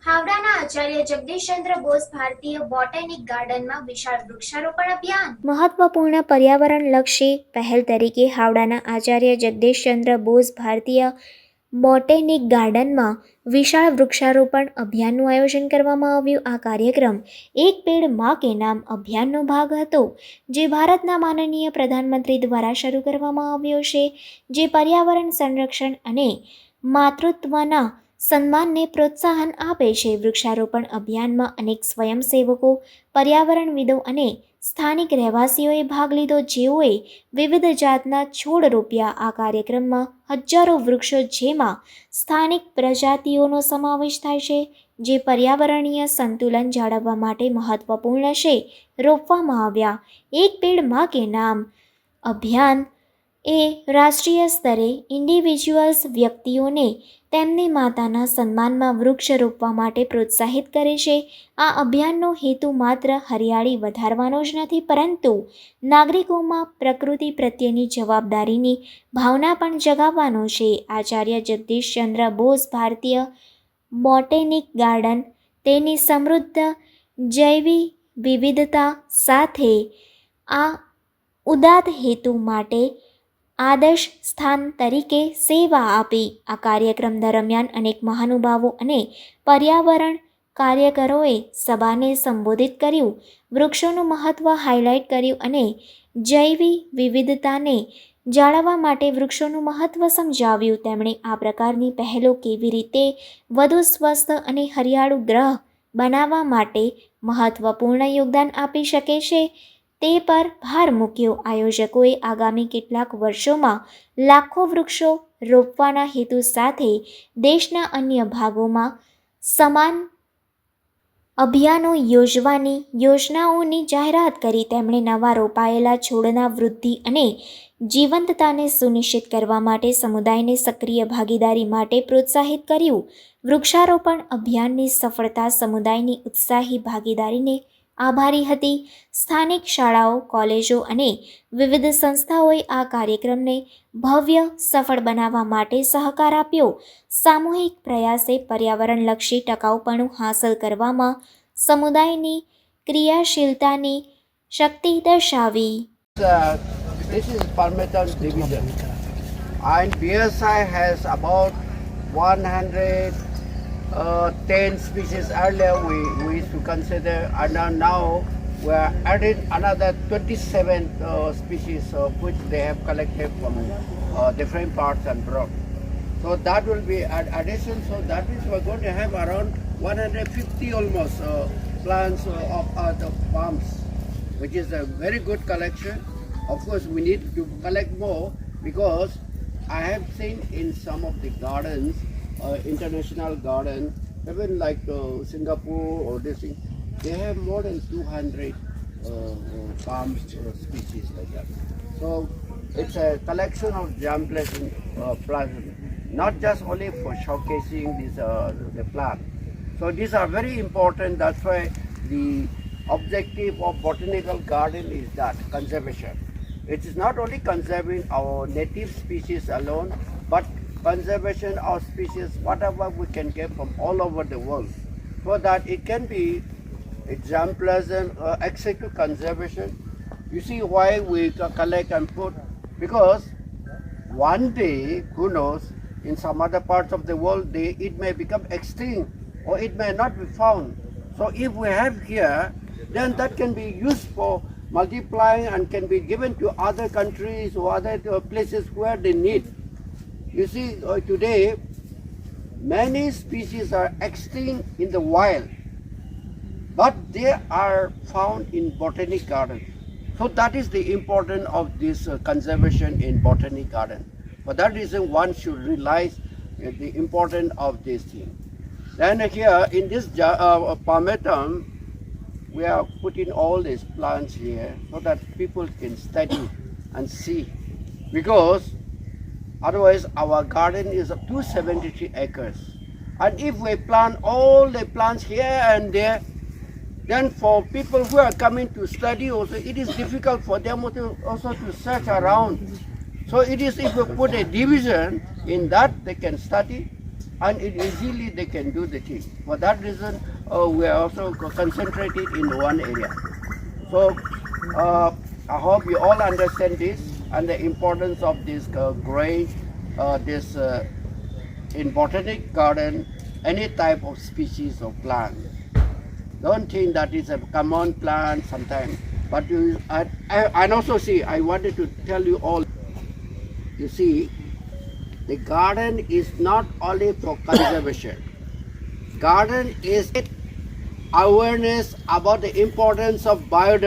હાવડાના આચાર્ય જગદીશચંદ્ર બોઝ ભારતીય બોટેનિક ગાર્ડનમાં વિશાળ વૃક્ષારોપણ અભિયાન. મહત્વપૂર્ણ પર્યાવરણલક્ષી પહેલ તરીકે હાવડાના આચાર્ય જગદીશચંદ્ર બોઝ ભારતીય બોટેનિક ગાર્ડનમાં વિશાળ વૃક્ષારોપણ અભિયાનનું આયોજન કરવામાં આવ્યું. આ કાર્યક્રમ એક પેડ માં કે નામ અભિયાનનો ભાગ હતો, જે ભારતના માનનીય પ્રધાનમંત્રી દ્વારા શરૂ કરવામાં આવ્યો છે, જે પર્યાવરણ સંરક્ષણ અને માતૃત્વના સન્માનને પ્રોત્સાહન આપે છે. વૃક્ષારોપણ અભિયાનમાં અનેક સ્વયંસેવકો, પર્યાવરણવિદો અને સ્થાનિક રહેવાસીઓએ ભાગ લીધો, જેઓએ વિવિધ જાતના છોડ રોપ્યા. આ કાર્યક્રમમાં હજારો વૃક્ષો, જેમાં સ્થાનિક પ્રજાતિઓનો સમાવેશ થાય છે, જે પર્યાવરણીય સંતુલન જાળવવા માટે મહત્વપૂર્ણ છે, રોપવામાં આવ્યા. એક પેડ માં કે નામ અભિયાન એ રાષ્ટ્રીય સ્તરે ઇન્ડિવિજ્યુઅલ્સ વ્યક્તિઓને તેમની માતાના સન્માનમાં વૃક્ષ રોપવા માટે પ્રોત્સાહિત કરે છે. આ અભિયાનનો હેતુ માત્ર હરિયાળી વધારવાનો જ નથી, પરંતુ નાગરિકોમાં પ્રકૃતિ પ્રત્યેની જવાબદારીની ભાવના પણ જગાવવાનો છે. આચાર્ય જગદીશચંદ્ર બોઝ ભારતીય બોટેનિક ગાર્ડન તેની સમૃદ્ધ જૈવ વિવિધતા સાથે આ ઉદાત્ત હેતુ માટે આદર્શ સ્થાન તરીકે સેવા આપી. આ કાર્યક્રમ દરમિયાન અનેક મહાનુભાવો અને પર્યાવરણ કાર્યકરોએ સભાને સંબોધિત કર્યું, વૃક્ષોનું મહત્વ હાઇલાઇટ કર્યું અને જૈવ વિવિધતાને જાળવવા માટે વૃક્ષોનું મહત્વ સમજાવ્યું. તેમણે આ પ્રકારની પહેલો કેવી રીતે વધુ સ્વસ્થ અને હરિયાળુ ગ્રહ બનાવવા માટે મહત્વપૂર્ણ યોગદાન આપી શકે છે તે પર ભાર મૂક્યો. આયોજકોએ આગામી કેટલાક વર્ષોમાં લાખો વૃક્ષો રોપવાના હેતુ સાથે દેશના અન્ય ભાગોમાં સમાન અભિયાનો યોજવાની યોજનાઓની જાહેરાત કરી. તેમણે નવા રોપાયેલા છોડના વૃદ્ધિ અને જીવંતતાને સુનિશ્ચિત કરવા માટે સમુદાયને સક્રિય ભાગીદારી માટે પ્રોત્સાહિત કર્યું. વૃક્ષારોપણ અભિયાનની સફળતા સમુદાયની ઉત્સાહી ભાગીદારીને આભારી હતી. સ્થાનિક શાળાઓ, કોલેજો અને વિવિધ સંસ્થાઓએ આ કાર્યક્રમને ભવ્ય, સફળ બનાવવા માટે સહકાર આપ્યો. સામૂહિક પ્રયાસે પર્યાવરણલક્ષી ટકાઉપણું હાંસલ કરવામાં સમુદાયની ક્રિયાશીલતાની શક્તિ દર્શાવી. This is Palmeton division, and BSI has about 110 species. Earlier we used to consider, and now we are adding another 27 species which they have collected from different parts and brought. So that will be an addition. So that means we are going to have around 150 almost plants of the palms, which is a very good collection. Of course, we need to collect more, because I have seen in some of the gardens, international gardens, even like Singapore or this thing, they have more than 200 palm species like that. So it's a collection of germplasm plants, not just only for showcasing the plant. So these are very important. That's why the objective of botanical garden is that conservation. It is not only conserving our native species alone, but conservation of species, whatever we can get from all over the world, so that it can be examples and executive conservation. You see why we collect and put, because one day, who knows, in some other parts of the world, it may become extinct or it may not be found. So if we have here, then that can be used for multiplying and can be given to other countries or other places where they need. You see, today many species are extinct in the wild, but they are found in botanic gardens. So that is the importance of this conservation in botanic garden. For that reason, one should realize the importance of this thing. Then here in this Palmeton, we are putting all these plants here so that people can study and see, because otherwise our garden is 273 acres, and if we plant all the plants here and there, then for people who are coming to study also, it is difficult for them also to search around. So it is, if you put a division in that, they can study and it easily they can do the thing. For that reason, we are also concentrated in one area. So I hope you all understand this and the importance of this growing this in botanic garden, any type of species of plant. Don't think that it's a common plant sometimes. But and also see, I wanted to tell you all, you see, the garden is not only for conservation. Garden is awareness about the importance of biodiversity.